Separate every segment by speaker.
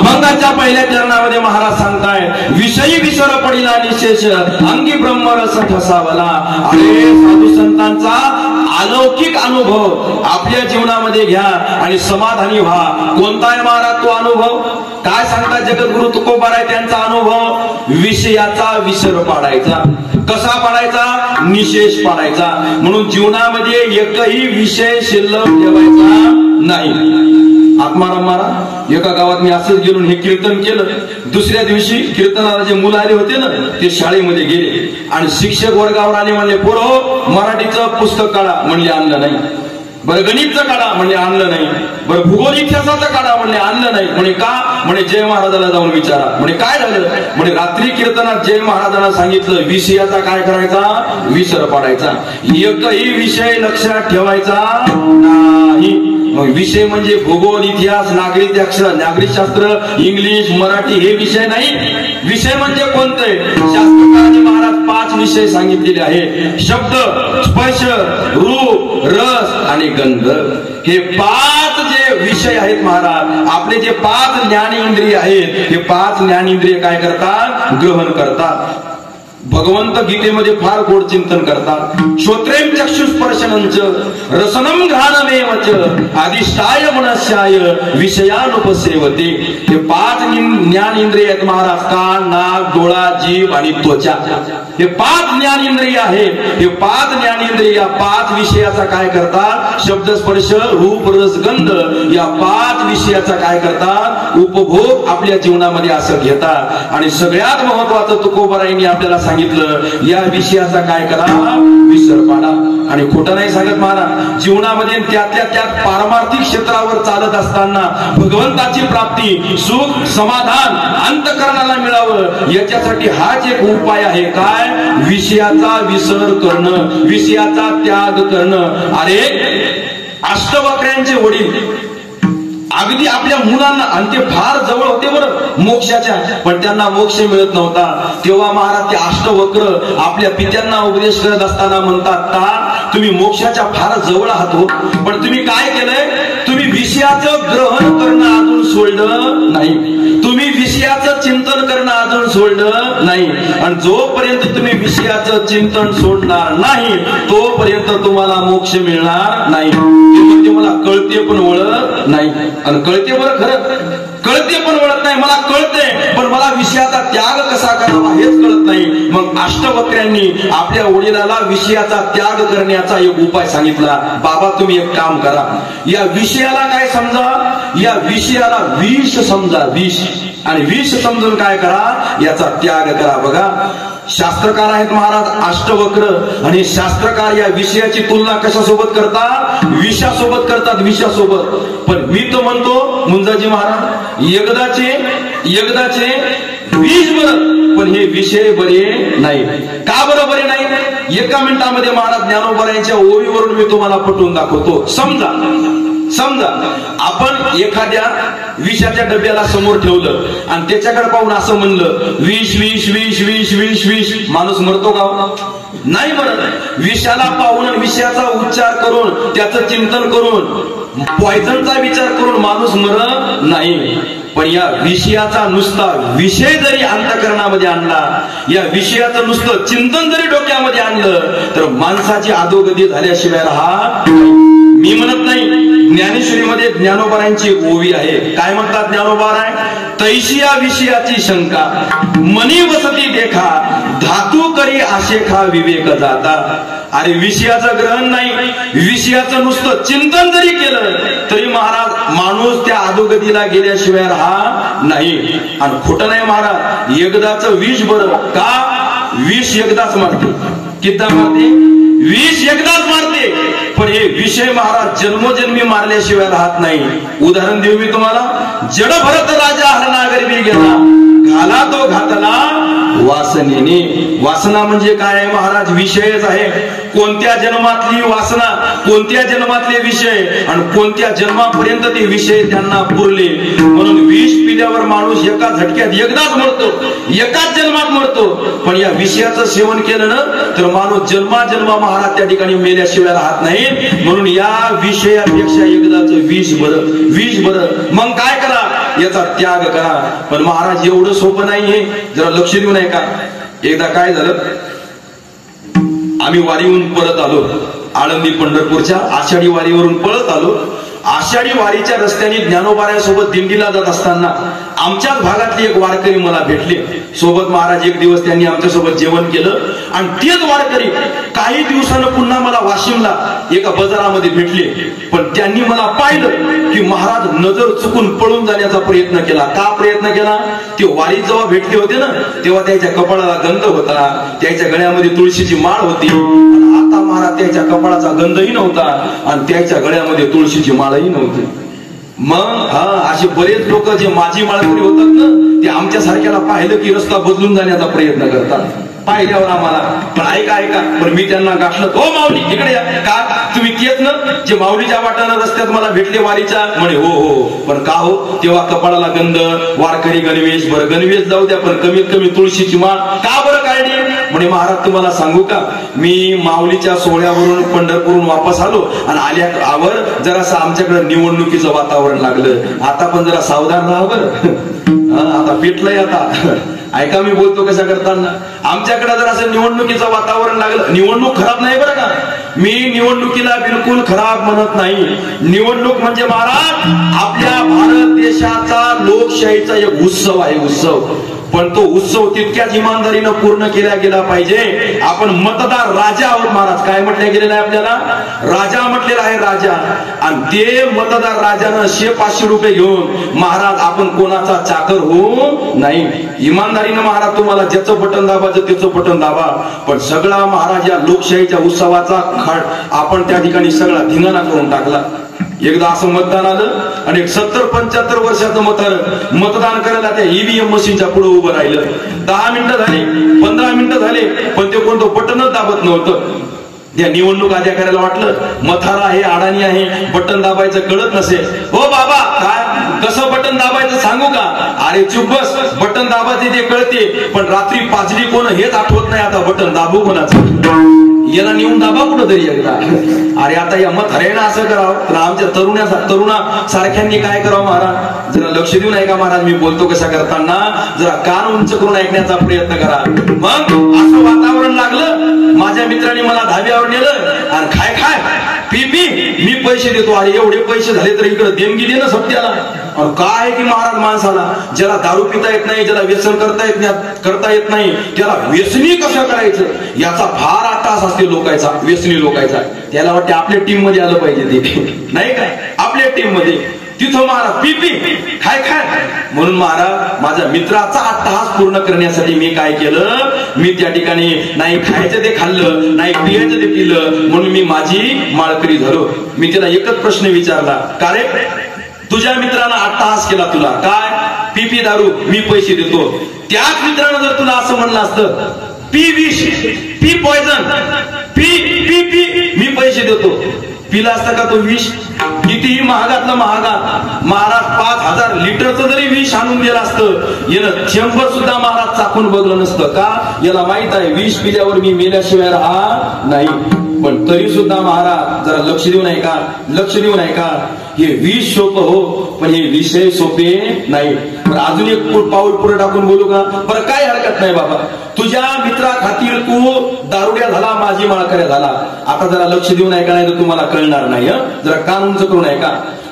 Speaker 1: अभंगाच्या पहिल्या चरणामध्ये महाराज सांगताय, विषयी विसर पडिला निशेष अंगी ब्रह्मरस ठसावला. अरे साधू संतांचा अलौकिक अनुभव आपल्या जीवनामध्ये घ्या आणि समाधानी व्हा. कोणता आहे महाराज तो अनुभव? काय सांगतात जगद्गुरु तुकोबाराय त्यांचा अनुभव? विषयाचा विसर पाडायचा. कसा पाडायचा? निशेष पाडायचा. म्हणून जीवनामध्ये एकही विषय शिल्लक ठेवायचा नाही. आत्माराम महाराज एका गावात मी असंच गेलो, हे कीर्तन केलं. दुसऱ्या दिवशी कीर्तनाला जे मुलं आले होते ना, ते शाळेमध्ये गेले आणि शिक्षक वर्गावर आले. म्हणले, पोरो मराठीचं पुस्तक काढा. म्हणले आणलं नाही. बरं गणितचं काढा. म्हणले आणलं नाही. बरं भूगोल इतिहासाचं काढा. म्हणले आणलं नाही. म्हणे का? म्हणे जय महाराजाला जाऊन विचारा. म्हणे काय झालं? म्हणे रात्री कीर्तनात जय महाराजांना सांगितलं, विषयाचा काय करायचा? विसर पाडायचा. एकही विषय लक्षात ठेवायचा नाही. मग विषय म्हणजे भूगोल, इतिहास, नागरिकशास्त्र, इंग्लिश, मराठी हे विषय नाही. विषय म्हणजे कोणते? शास्त्रकारांनी महाराज 5 विषय सांगितलेले आहेत. शब्द, स्पर्श, रूप, रस आणि गंध. हे 5 जे विषय आहेत महाराज, आपले जे 5 ज्ञानेंद्रिय आहेत, हे 5 ज्ञानेंद्रिय काय करतात? ग्रहण करतात. भगवंत गीतेमध्ये फार गोड चिंतन करतात. श्रोत्रेम चक्षुस्पर्शनंच रसनम घ्राणमेवच अधिष्ठाय मनस्याय विषयानुपसेवते. हे 5 ज्ञानेंद्रिय आहेत महाराज. कान, नाक, डोळा, जीभ आणि त्वचा. हे 5 ज्ञानेंद्रिय आहेत. हे 5 ज्ञानेंद्रिय या 5 विषयाचा काय करतात? शब्द, स्पर्श, रूप, रस, गंध या 5 विषयाचा काय करतात? उपभोग आपल्या जीवनामध्ये असं घेतात. आणि सगळ्यात महत्वाचं तुकोबारायांनी आपल्याला सांगितलं, या विषयाचा काय करा? विसर पाडा. आणि खोटं नाही सांगत महाराज. जीवनामध्ये त्यात पारमार्थिक क्षेत्रावर चालत असताना भगवंताची प्राप्ती, सुख, समाधान अंतःकरणाला मिळावं याच्यासाठी हाच एक उपाय आहे. काय? विषयाचा विसर करणं, विषयाचा त्याग करणं. अरे अष्टवक्र्यांचे वडील अगदी आपल्या मुलांना, आणि ते फार जवळ होते बरं मोक्षाच्या, पण त्यांना मोक्ष मिळत नव्हता. तेव्हा महाराज ते अष्टवक्र आपल्या पित्यांना उपदेश करत असताना म्हणतात, का तुम्ही मोक्षाच्या फार जवळ आहात हो, पण तुम्ही काय केलंय? तुम्ही विषयाचं ग्रहण करणं अजून सोडलं नाही. तुम्ही विषयाचं चिंतन करणं अजून सोडलं नाही. आणि जोपर्यंत तुम्ही विषयाचं चिंतन सोडणार नाही, तोपर्यंत तुम्हाला मोक्ष मिळणार नाही. ते मला कळते पण वळत नाही. आणि कळते बरं, खरं कळते पण वळत नाही. मला कळते, पण मला विषयाचा त्याग कसा करावा हेच कळत नाही. मग अष्टवक्र्यांनी आपल्या वडिलाला विषयाचा त्याग करण्याचा एक उपाय सांगितला. बाबा तुम्ही एक काम करा, या विषयाला काय समजा? या विषयाला विष समजा, विष. आणि विष समजून काय करा? याचा त्याग करा. बघा शास्त्रकार आहेत महाराज अष्टवक्र, आणि शास्त्रकार या विषयाची तुलना कशासोबत करतात? विषासोबत करतात, विषासोबत. पण मी तो म्हणतो मुंजाजी महाराज, एकदाचे विष बरं, पण हे विषय बरे नाही. का बरं बरे नाही? एका मिनिटामध्ये महाराज ज्ञानोबारायांच्या ओवीवरून मी तुम्हाला पटवून दाखवतो. समजा आपण एखाद्या विषाच्या डब्याला समोर ठेवलं आणि त्याच्याकडे पाहून असं म्हणलं, विष विष विष विष विष विष. माणूस मरतो का? नाही मरत. विषाला पाहून, विषयाचा उच्चार करून, त्याचं चिंतन करून, पॉयझनचा विचार करून माणूस मरत नाही. पण या विषयाचा नुसता विषय जरी अंतःकरणामध्ये आणला, या विषयाचं नुसतं चिंतन जरी डोक्यामध्ये आणलं, तर माणसाची अधोगती झाल्याशिवाय राहत नाही. मी म्हणत नाही. ज्ञानेश्वरीमध्ये ज्ञानोबारायांची एक ओवी आहे. काय म्हणतात ज्ञानोबाराय? तैशिया विषयाची शंका मनी वसती देखा, धातू करी आशेखा विवेक जाता. अरे विषयाचं ग्रहण नाही, विषयाचं नुसतं चिंतन जरी केलं तरी महाराज माणूस त्या अधोगतीला गेल्याशिवाय राहत नाही. आणि खोटं नाही महाराज. एकदाचं विष बरं. का? विष एकदाच मारते. किती मारते? विष एकदाच मारते. पण हे विषय महाराज जन्मोजन्मी मारल्याशिवाय राहत नाही. उदाहरण देऊ मी तुम्हाला. जड भरत राजा हरनागरी गेला, घाला तो घातला वासनेने. वासना म्हणजे काय आहे महाराज? विषयच आहे. कोणत्या जन्मातली वासना, कोणत्या जन्मातले विषय, आणि कोणत्या जन्मापर्यंत ते विषय त्यांना पुरले. म्हणून विष पिल्यावर माणूस एका झटक्यात एकदाच मरतो, एकाच जन्मात मरतो. पण या विषयाचं सेवन केलं ना तर माणूस जन्मा महाराज त्या ठिकाणी मेल्याशिवाय राहत नाही. म्हणून या विषयापेक्षा एकदाच विष बरं, विष बरं. मग काय करा? याचा त्याग करा. पण महाराज एवढं सोपं नाहीये, जरा लक्ष देऊ नये का. एकदा काय झालं, आम्ही वारीहून परत आलो, आळंदी पंढरपूरच्या आषाढी वारीवरून पळत आलो. आषाढी वारीच्या रस्त्याने ज्ञानोबाऱ्यासोबत दिंडीला जात असताना आमच्याच भागातली एक वारकरी मला भेटले. सोबत महाराज एक दिवस त्यांनी आमच्यासोबत जेवण केलं. आणि तेच वारकरी काही दिवसानं पुन्हा मला वाशिमला एका बाजारामध्ये भेटले. पण त्यांनी मला पाहिलं की महाराज नजर चुकून पळून जाण्याचा प्रयत्न केला. का प्रयत्न केला, ते वारीत जेव्हा भेटले होते ना, तेव्हा त्याच्या कपाळाला गंध होता, त्याच्या गळ्यामध्ये तुळशीची माळ होती. आता महाराज त्याच्या कपाळाचा गंधही नव्हता आणि त्याच्या गळ्यामध्ये तुळशीची माळही नव्हती. मग असे बरेच लोक जे माझी माळकरी होतात ना, ते आमच्या सारख्याला पाहिलं की रस्ता बदलून जाण्याचा प्रयत्न करतात. पाहिल्यावर आम्हाला पण ऐका पण मी त्यांना गाठलं, हो माऊली इकडे या. का तुम्ही तेच ना जे माऊलीच्या वाटानं रस्त्यात मला भेटले वारीच्या? म्हणे हो. पण का हो, तेव्हा कपाळाला गंध, वारकरी गणवेश. बरं गणवेश जाऊ द्या, पण कमीत कमी तुळशीची माळ का बरं काढली? म्हणे महाराज तुम्हाला सांगू का, मी माऊलीच्या सोहळ्यावरून पंढरपूरहून वापस आलो आणि आल्यावर जरासं आमच्याकडे निवडणुकीचं वातावरण लागलं. आता पण जरा सावधान राहा बरं, आता पेटलंय. आता ऐका मी बोलतो कशा करताना, आमच्याकडे जर असं निवडणुकीचं वातावरण लागलं. निवडणूक खराब नाही बरं का, मी निवडणुकीला बिलकुल खराब म्हणत नाही. निवडणूक म्हणजे महाराज आपल्या भारत देशाचा लोकशाहीचा एक उत्सव आहे, उत्सव. पण तो उत्सव तितक्याच इमानदारीनं पूर्ण केला गेला पाहिजे. आपण मतदार राजा आहोत महाराज. काय म्हटलं गेलेलं आहे आपल्याला? राजा म्हटलेला आहे, राजा. आणि ते मतदार राजानं 100-500 रुपये घेऊन महाराज आपण कोणाचा चाकर होऊ नाही. इमानदारीनं महाराज तुम्हाला ज्याचं बटन दाबायचं त्याचं बटन दाबा. पण सगळा महाराज या लोकशाहीच्या उत्सवाचा आपण त्या ठिकाणी सगळा धिंगाणा करून टाकला. एकदा असं मतदान आलं आणि 70-75 वर्षाचं मतदान करायला त्या ईव्हीएम मशीनच्या पुढे उभं राहिलं. 10 मिनिटं झाली, 15 मिनिटं झाले, पण ते कोणतं बटनच दाबत नव्हतं. या निवडणूक अधिकाऱ्याला वाटलं मथारा आहे, अडाणी आहे, बटन दाबायचं कळत नसेल. हो बाबा काय कसं बटन दाबायचं सांगू का? अरे चुप बस, बटन दाबायचे ते कळते, पण रात्री पाजली कोण हेच आठवत नाही. आता बटन दाबू कोणाचं, याला नेऊन दाबा कुठं तरी एकदा. अरे आता या म्हाताऱ्यानं असं करावं, तर आमच्या तरुणा सारख्यांनी काय करावं महाराज? जरा लक्ष देऊन ऐका महाराज, मी बोलतो कशा करताना जरा कान उंच करून ऐकण्याचा प्रयत्न करा. मग असं वातावरण लागलं, माझ्या मित्राने मला धाब्यावर नेलं आणि खाय पी मी पैसे देतो. अरे एवढे पैसे झाले तर इकडे देणगी दे ना सत्याला. काय की महाराज माणसाला ज्याला दारू पिता येत नाही, ज्याला व्यसन करता येत नाही, त्याला व्यसनी कसं करायचं याचा फार अट्टास असते लोकांचा, व्यसनी लोकांचा. त्याला वाटते आपल्या टीम मध्ये आलं पाहिजे ते, नाही काय? आपल्या टीम मध्ये तिथं महाराज पी खाय म्हणून महाराज माझ्या मित्राचा अट्टहास पूर्ण करण्यासाठी मी काय केलं, मी त्या ठिकाणी नाही खायचं ते खाल्लं, नाही पियाचं ते पिलं, म्हणून मी माझी माळकरी झालो. मी त्याला एकच प्रश्न विचारला, का रे तुझ्या मित्रानं अट्टहास केला तुला काय? पी दारू, मी पैसे देतो. त्याच मित्रानं जर तुला असं म्हणलं असतं पी विष, पी पॉइझन, पी मी पैसे देतो, पिला असता का तो विष? कितीही महागातलं महागात महाराज 5000 लिटरचं जरी विष आणून दिलं असतं, यानं चेंबर सुद्धा महाराज चाकून बघलं नसतं. का? याला माहित आहे विष पिल्यावर मी मेल्याशिवाय राहा नाही. पण तरी सुद्धा महाराज जरा लक्ष देऊन ऐका, लक्ष देऊन ऐका. हे विष सोपं हो, पण हे विषय सोपे नाही. अजून एक पाऊल पुढे टाकून बोलू का? बरं काय हरकत नाही बाबा, तुझ्या मित्रा खातीर तू दारुड्या झाला, माझी माळकऱ्या झाला. आता जरा लक्ष देऊन ऐका, नाही तर तुम्हाला कळणार नाही. जरा कान उंच करून ऐका.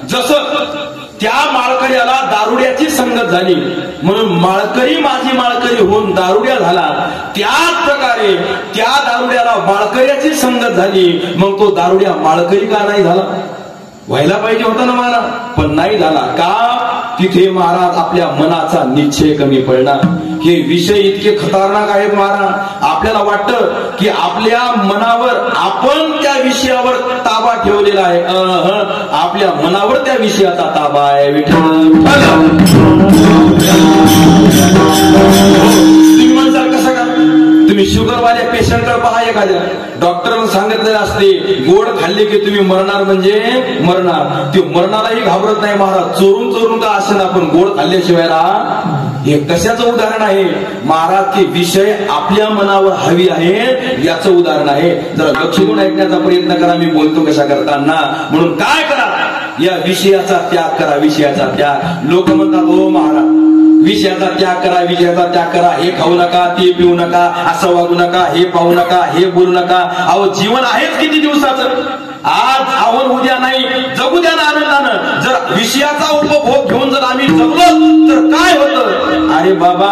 Speaker 1: जसं त्या माळकऱ्याला दारुड्याची संगत झाली म्हणून माळकरी माझी माळकरी होऊन दारुड्या झाला, त्याच प्रकारे त्या दारुड्याला माळकऱ्याची संगत झाली, मग तो दारुड्या माळकरी का नाही झाला? व्हायला पाहिजे होता ना महाराज, पण नाही झाला. का? तिथे महाराज आपल्या मनाचा निश्चय कमी पडला. हे विषय इतके खतरनाक आहेत महाराज. आपल्याला वाटतं की आपल्या मनावर आपण त्या विषयावर ताबा ठेवलेला आहे. आपल्या मनावर त्या विषयाचा ताबा आहे. तुम्ही म्हणसाल कसं का? तुम्ही शुगरवाल्या पेशंटकडे पहा, एखाद्या डॉक्टरने सांगितलेलं असते गोड खाल्ले की तुम्ही मरणार म्हणजे मरणार. ते मरणालाही घाबरत नाही महाराज. चोरून का असेल आपण गोड खाल्ल्याशिवाय राहा. हे कशाचं उदाहरण आहे महाराज? की विषय आपल्या मनावर हवी आहे याचं उदाहरण आहे. जरा लक्ष देऊन ऐकण्याचा प्रयत्न करा, मी बोलतो कशा करताना. म्हणून काय करा, या विषयाचा त्याग करा, विषयाचा त्याग. लोक म्हणतात हो महाराज विषयाचा त्याग करा, विषयाचा त्याग करा, हे खाऊ नका, ते पिऊ नका, असं वागू नका, हे पाहू नका, हे बोलू नका. अहो जीवन आहेच किती दिवसाचं, आज आव्हान उद्या नाही, जगू द्या ना आनंदानं. जर विषयाचा उपभोग घेऊन जर आम्ही जगलो तर काय होतं? अरे बाबा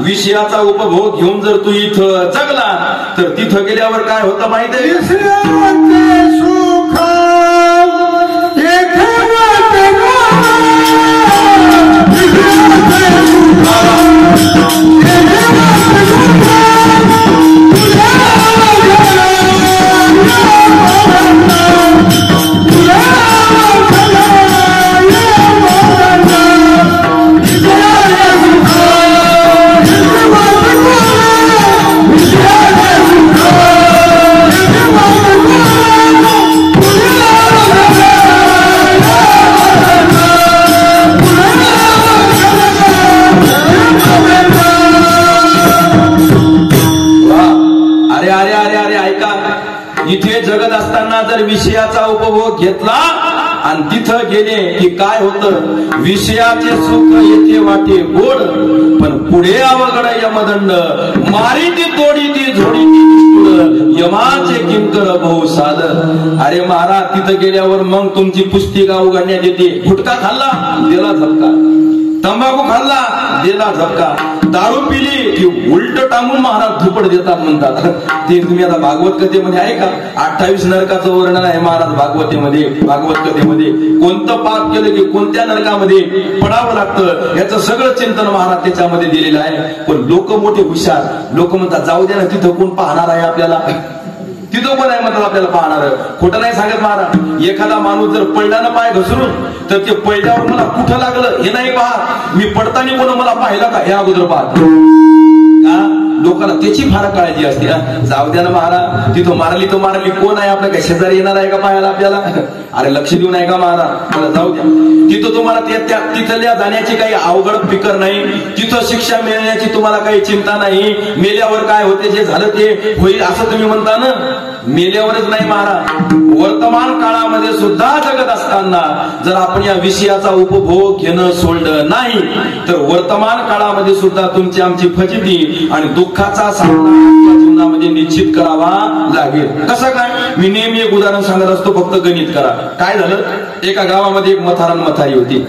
Speaker 1: विषयाचा उपभोग घेऊन जर तू इथं जगला तर तिथं गेल्यावर काय होतं माहिती आहे? इथे जगत असताना जर विषयाचा उपभोग घेतला आणि तिथं गेले की काय होतं? विषयाचे सुख येथे वाटे गोड, पण पुढे अवघड यमदंड. मारी ती तोडी ती झोडी ती निष्ठुर, यमाचे किंकर बहु सादर. अरे महाराज तिथं गेल्यावर मग तुमची पुस्तिका उघडण्यात येते. गुटखा खाल्ला दिला झपका, तंबाखू खाल्ला दिला झपका, दारू पिली की उलट टांगून महाराज धुपड देतात म्हणतात. ते तुम्ही आता भागवत कथेमध्ये आहे का? 28 नरकाचं वर्णन आहे महाराज भागवतेमध्ये. भागवत कथेमध्ये कोणतं पाप केलं की कोणत्या नरकामध्ये पडावं लागतं याचं सगळं चिंतन महाराज त्याच्यामध्ये दिलेलं आहे. पण लोक मोठे हुशार, लोक म्हणतात जाऊ द्या ना, तिथं कोण पाहणार आहे आपल्याला, तिथं कोण आहे म्हणतात आपल्याला पाहणार. खोटं नाही सांगत महाराज. एखादा माणूस जर पडला ना पाय घसरून तर ते पडल्यावर मला कुठं लागलं हे नाही पाहत, मी पडताना कोण मला पाहिला का हे अगोदर पाहत का. लोकांना त्याची फार काळजी असते. जाऊ द्या ना महाराज, तिथं मारली तर मारली, कोण आहे आपल्या काय शेजारी येणार आहे का पाहायला आपल्याला? अरे लक्ष देऊ नये का महाराज, मला जाऊ द्या. तिथं तुम्हाला तिथल्या जाण्याची काही अवघड फिकर नाही, तिथं शिक्षा मिळण्याची तुम्हाला काही चिंता नाही. मेल्यावर काय होते जे झालं ते होईल असं तुम्ही म्हणता ना. मेल्यावरच नाही महाराज, वर्तमान काळामध्ये सुद्धा जगत असताना जर आपण या विषयाचा उपभोग घेणं सोडलं नाही तर वर्तमान काळामध्ये सुद्धा तुमची आमची फजिती आणि दुःखाचा सामना जीवनामध्ये निश्चित करावा लागेल. कसं काय? मी नेहमी एक उदाहरण सांगत असतो, फक्त गणित करा. काय झालं? एका गावामध्ये एक मथारण मथारी होती.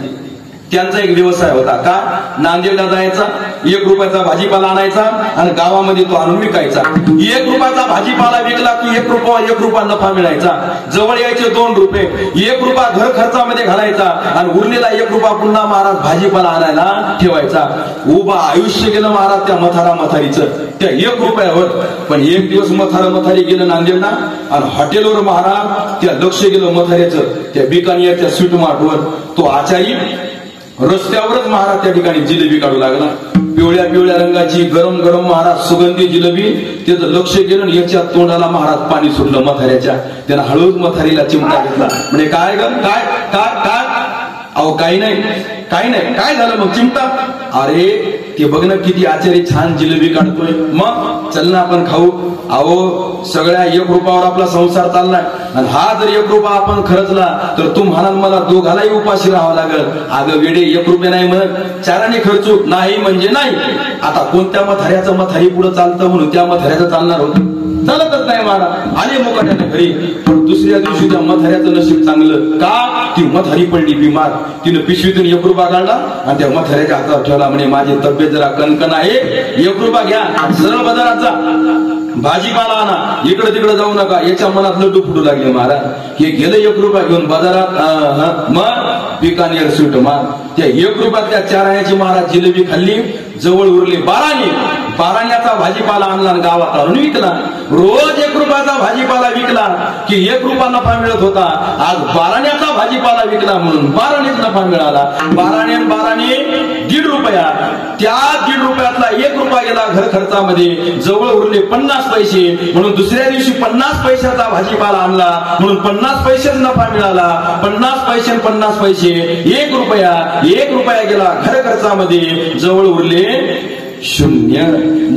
Speaker 1: त्यांचा एक व्यवसाय होता. का? नांदेडला जायचा, 1 रुपयाचा भाजीपाला आणायचा आणि गावामध्ये तो आणून विकायचा. 1 रुपयाचा भाजीपाला विकला की 1 रुपया नफा मिळायचा. जवळ यायचे 2 रुपये, 1 रुपया घर खर्चामध्ये घालायचा आणि उरलेला 1 रुपया पुन्हा महाराज भाजीपाला आणायला ठेवायचा. उभा आयुष्य गेलं महाराज त्या मथारा मथारीचं त्या 1 रुपयावर. पण एक दिवस मथारा मथारी गेलं नांदेडला आणि हॉटेलवर महाराज त्या लक्ष गेलं मथाऱ्याचं, त्या बिकानेर त्या स्वीट मार्टवर. तो आचारी रस्त्यावरच महाराज त्या ठिकाणी जिलेबी काढू लागला. पिवळ्या पिवळ्या रंगाची गरम गरम महाराज सुगंधी जिलेबी. त्याचं लक्ष गेलं आणि याच्या तोंडाला महाराज पाणी सुटलं मथाऱ्याच्या. त्यानं हळूच मथारीला चिमटा घेतला. म्हणजे काय ग काय काय काय? अहो काही नाही काही नाही. काय झालं मग? चिमटा. अरे ते बघ ना किती आचारी छान जिलेबी काढतोय, मग चल ना आपण खाऊ. अहो सगळ्या 1 रुपयावर आपला संसार चाललाय आणि हा जर 1 रुपया आपण खर्चला तर तू म्हणाल मला दोघालाही उपाशी राहावं लागल. अगं वेडे 1 रुपया नाही म्हणत, 4 खर्चू नाही म्हणजे नाही. आता कोणत्या मथाऱ्याचं मथारी पुढे चालतं म्हणून त्या मथाऱ्याचं चालणार होतं? चालतच नाही महाराज. आले मुकाट्याने घरी. पण दुसऱ्या दिवशी त्या मथाऱ्याचं नशीब चांगलं. का? ती मथारी पडली बिमार. तिने पिशवीतून 1 रुपया काढला आणि त्या मथाऱ्याच्या हातात ठेवला. म्हणे माझी तब्येत जरा कणकण आहे, 1 रुपया घ्या, सरळ बाजारात जा, भाजीपाला आणा, इकडे तिकडे जाऊ नका. याच्या मनात लड्डू फुटू लागले महाराज. हे गेले 1 रुपया घेऊन बाजारात, मग बिकानेर स्वीट मार. त्या 1 रुपयात त्या 4 आण्याची महाराज जिलेबी खाल्ली. जवळ उरले 12 भाजीपाला आणला गावात आणून विकला. रोज 1 रुपयाचा भाजीपाला विकला की 1 रुपया नफा मिळत होता. आज 12 भाजीपाला विकला म्हणून 12 नफा मिळाला. 12 1.5 रुपया. त्या 1.5 रुपयातला 1 रुपया गेला घर खर्चामध्ये. जवळ उरले 50 पैसे म्हणून दुसऱ्या दिवशी 50 पैशाचा भाजीपाला आणला म्हणून 50 पैसेच नफा मिळाला. 50 पैसे 50 पैसे 1 रुपया. 1 रुपया गेला घर खर्चामध्ये. जवळ उरले शून्य.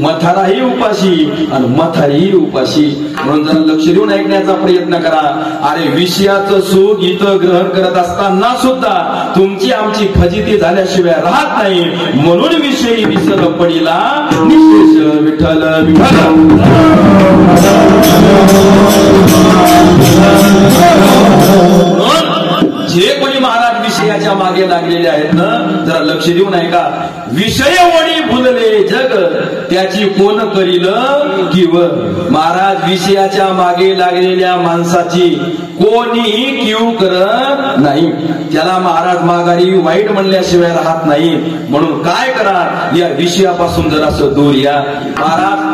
Speaker 1: मथाराही उपाशी आणि मथारीही उपाशी. म्हणून जरा लक्ष देऊन ऐकण्याचा प्रयत्न करा. अरे विषयाचं सुख इथं ग्रहण करत असताना सुद्धा तुमची आमची फजिती झाल्याशिवाय राहत नाही. म्हणून विषयी विसर पडिला निशेष विठ्ठल विठ्ठल. जे कोणी महाराज विषयाच्या मागे लागलेले आहेत ना, जरा लक्ष देऊन ऐका. विषय वडी भुलले जग त्याची कोण करील किव. महाराज विषयाच्या मागे लागलेल्या माणसाची कोणीही किव करत नाही. त्याला महाराज माघारी वाईट म्हणल्याशिवाय राहत नाही. म्हणून काय करा, या विषयापासून जरासं दूर या. महाराज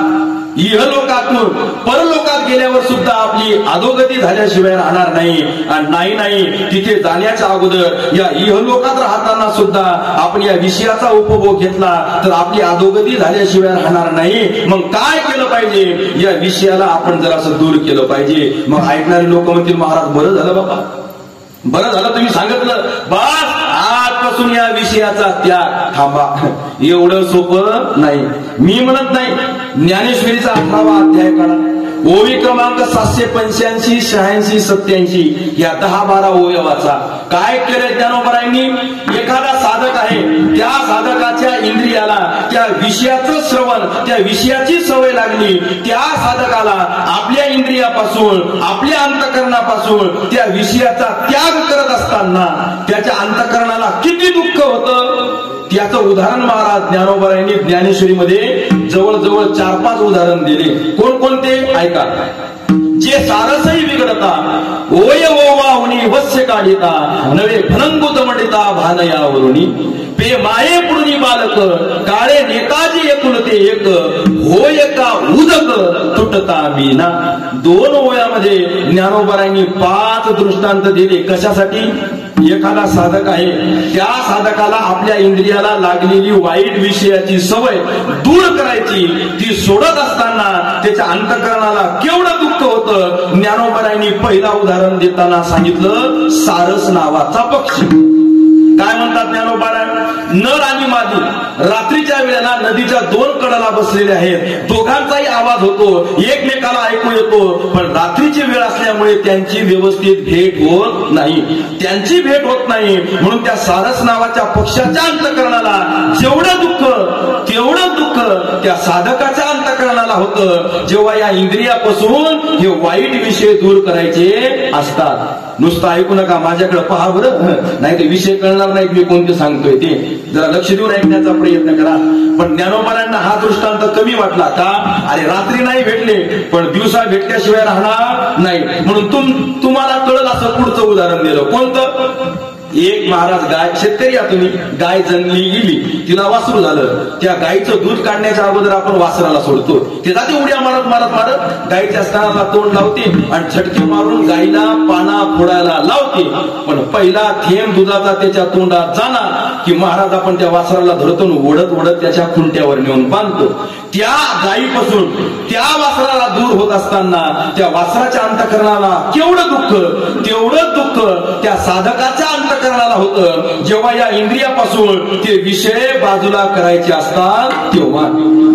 Speaker 1: इहलोकातून परलोकात गेल्यावर सुद्धा आपली अधोगती झाल्याशिवाय राहणार नाही. आणि नाही तिथे जाण्याच्या अगोदर या इहलोकात राहताना सुद्धा आपण या विषयाचा उपभोग घेतला तर आपली अधोगती झाल्याशिवाय राहणार नाही. मग काय केलं पाहिजे, या विषयाला आपण जरासं दूर केलं पाहिजे. मग ऐकणारे लोक म्हणतील महाराज बरं झालं बाबा, बरं झालं तुम्ही सांगितलं, बस आजपासून या विषयाचा त्याग. थांबा, एवढं सोपं नाही. मी म्हणत नाही. ज्ञानेश्वरीचा 18वा अध्याय काढा, ओवी क्रमांक 785, 86, 87 या 10-12 ओव्याचा काय केलंय ज्ञानोबरायांनी. एखादा साधक आहे, त्या साधकाच्या इंद्रियाला त्या विषयाचं श्रवण, त्या विषयाची सवय लागली. त्या साधकाला आपल्या इंद्रियापासून, आपल्या अंतःकरणापासून त्या विषयाचा त्याग करत असताना त्याच्या अंतःकरणाला किती दुःख होतं, त्याचं उदाहरण महाराज ज्ञानोबरायांनी ज्ञानेश्वरीमध्ये जवळजवळ 4-5 उदाहरण दिले. कोणकोणते ऐका. जे सारसही बिघडता ओय ओवाहुनी वस्य काढिता नवे फलंगुत मंडिता भानयावरुणी पे माये पुरुणी बालक काळे नेताजी एकुलते एक होय का उदक तुटता मीना. 2 ओव्यामध्ये ज्ञानोबरायांनी 5 दृष्टांत दिले. कशासाठी. एखादा साधक आहे, त्या साधकाला आपल्या इंद्रियाला लागलेली वाईट विषयाची सवय दूर करायची. ती सोडत असताना त्याच्या अंतःकरणाला केवढं दुःख होतं. ज्ञानोबरायांनी पहिला उदाहरण देताना सांगितलं सारस नावाचा पक्षी. काय म्हणतात ज्ञानोबराय, नर आणि मादी रात्रीच्या वेळेला नदीच्या 2 कडाला बसलेले आहेत. दोघांचाही आवाज होतो, एकमेकाला ऐकू येतो, पण रात्रीची वेळ असल्यामुळे त्यांची व्यवस्थित भेट होत नाही. त्यांची भेट होत नाही म्हणून त्या सारस नावाच्या पक्षाच्या अंतःकरणाला जेवढं दुःख तेवढं दुःख त्या साधकाच्या अंतःकरणाला होतं, जेव्हा या इंद्रियापासून हे वाईट विषय दूर करायचे असतात. नुसतं ऐकू नका, माझ्याकडे पहा बरं, नाही ते विषय कळणार नाहीत मी कोणते सांगतोय ते. जरा लक्ष देऊन ऐकण्याचा प्रयत्न करा. पण ज्ञानोबरायांना हा दृष्टांत कमी वाटला का. अरे रात्री नाही भेटले पण दिवसा भेटल्याशिवाय राहणार नाही. म्हणून तुम्हाला कळलं असं पुढचं उदाहरण दिलं. कोणतं. एक महाराज गाय, शेतकरी या तुम्ही, गाय जन्मली गेली, तिला वासरू झालं. त्या गायीचं दूध काढण्याच्या अगोदर आपण वासराला सोडतो. ते जाते उड्या मारत मारत मारत गायीच्या स्तनाला तोंड लावते आणि झटके मारून गायीला पाना फोडायला लावते. पण पहिला थेंब दुधाचा त्याच्या तोंडात जाणार की महाराज आपण त्या वासराला धरतो, ओढत ओढत त्याच्या खुंट्यावर नेऊन बांधतो. त्या गायीपासून त्या वासराला दूर होत असताना त्या वासराच्या अंतःकरणाला केवढं दुःख, तेवढं दुःख त्या साधकाच्या अंतःकरणाला होतं जेव्हा या इंद्रियापासून ते विषय बाजूला करायचे असतात तेव्हा.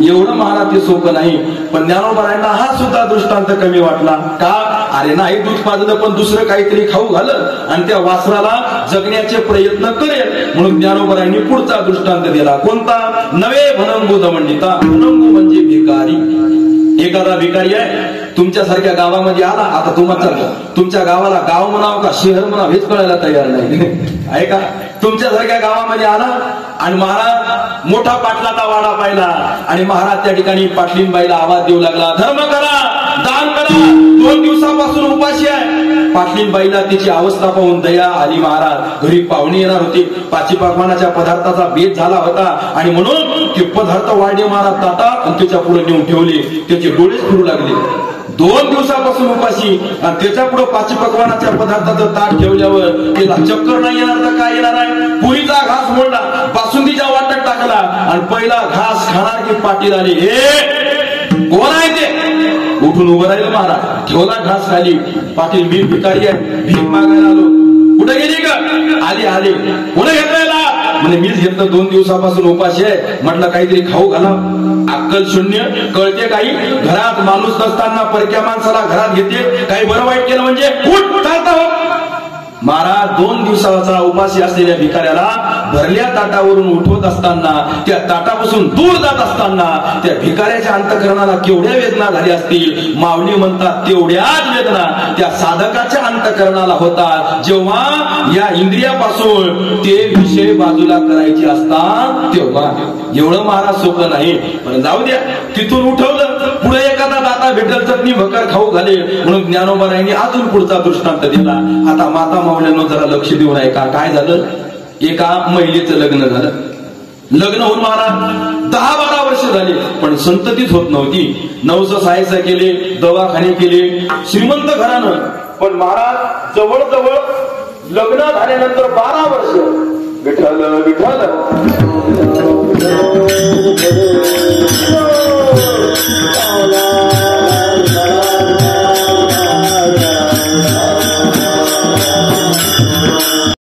Speaker 1: एवढं महाराज ते सोपं नाही. पण ज्ञानोबरायांना हा सुद्धा दृष्टांत कमी वाटला का. अरे नाही दूध पाजलं पण दुसरं काहीतरी खाऊ घालत आणि त्या वासराला जगण्याचे प्रयत्न करेल. म्हणून ज्ञानोबरायांनी पुढचा दृष्टांत दिला. कोणता. नवे भनंगू दमंडिता. भनंगू म्हणजे भिकारी. एखादा भिकारी आहे तुमच्यासारख्या गावामध्ये आला. आता तुमच्या गावाला गाव म्हणावं का शहर म्हणावं हेच कळायला तयार नाही. आहे का. तुमच्यासारख्या गावामध्ये आला आणि महाराज मोठा पाटलाचा वाडा पाहिला आणि महाराज त्या ठिकाणी पाटलीनबाईला आवाज देऊ लागला, धर्म करा, दान करा, 2 दिवसापासून उपाशी आहे. पाटलीनबाईला तिची अवस्था पाहून दया आली. महाराज घरी पाहुणे येणार होते, पाचीपाकवानाच्या पदार्थाचा बेत झाला होता आणि म्हणून ते पदार्थ वाढले महाराज ताटात आणि त्याच्या पुढे नेऊन ठेवले. त्याचे डोळेच फिरू लागले. 2 दिवसापासून उपाशी आणि त्याच्या पुढे पाचीपकवानाच्या पदार्थाचं ताट ठेवल्यावर त्याला चक्कर नाही येणार तर काय येणार आहे. पुरीचा घास मोडला, बासुंदीच्या वाटत टाकला आणि पहिला घास खाणार की पाटील आले. हे कोण आहे ते. उठून उभं राहिलं महाराज, ठेवला घास खाली. पाटील मी भिकारी आहे, भीक मागायला आलो. कुठे गेली का. आली. कोण घेतलेला. म्हणजे मीच घेतलं 2 दिवसापासून उपाशी आहे, म्हटलं काहीतरी खाऊ घाला. अक्कल शून्य, कळते काही. घरात माणूस नसताना परक्या माणसाला घरात घेते, काही बरं वाईट केलं म्हणजे उठ चालता हो. महाराज 2 दिवसाचा उपाशी असलेल्या भिकाऱ्याला भरल्या ताटावरून उठवत असताना, त्या ताटापासून दूर जात असताना त्या भिकाऱ्याच्या अंतःकरणाला केवढ्या वेदना झाल्या असतील. माऊली म्हणतात तेवढ्याच वेदना त्या साधकाच्या अंतःकरणाला होतात जेव्हा या इंद्रियापासून ते विषय बाजूला करायचे असतात तेव्हा. एवढं महाराज सोपं नाही, पण जाऊ द्या. तिथून उठवलं, पुढे एखादा दाता भेटेल चटणी भकर खाऊ घालेल म्हणून ज्ञानोबारायांनी अजून पुढचा दृष्टांत दिला. आता माता माऊल्यांनो जरा लक्ष देऊन ऐका. काय झालं, एका महिलेचं लग्न झालं. लग्न होऊन महाराज 10-12 वर्ष झाले, पण संततीच होत नव्हती. नवस सायसा केले, दवाखाने केले, श्रीमंत घरानं. पण महाराज जवळजवळ लग्न झाल्यानंतर 12 वर्ष विठ्ठल विठ्ठल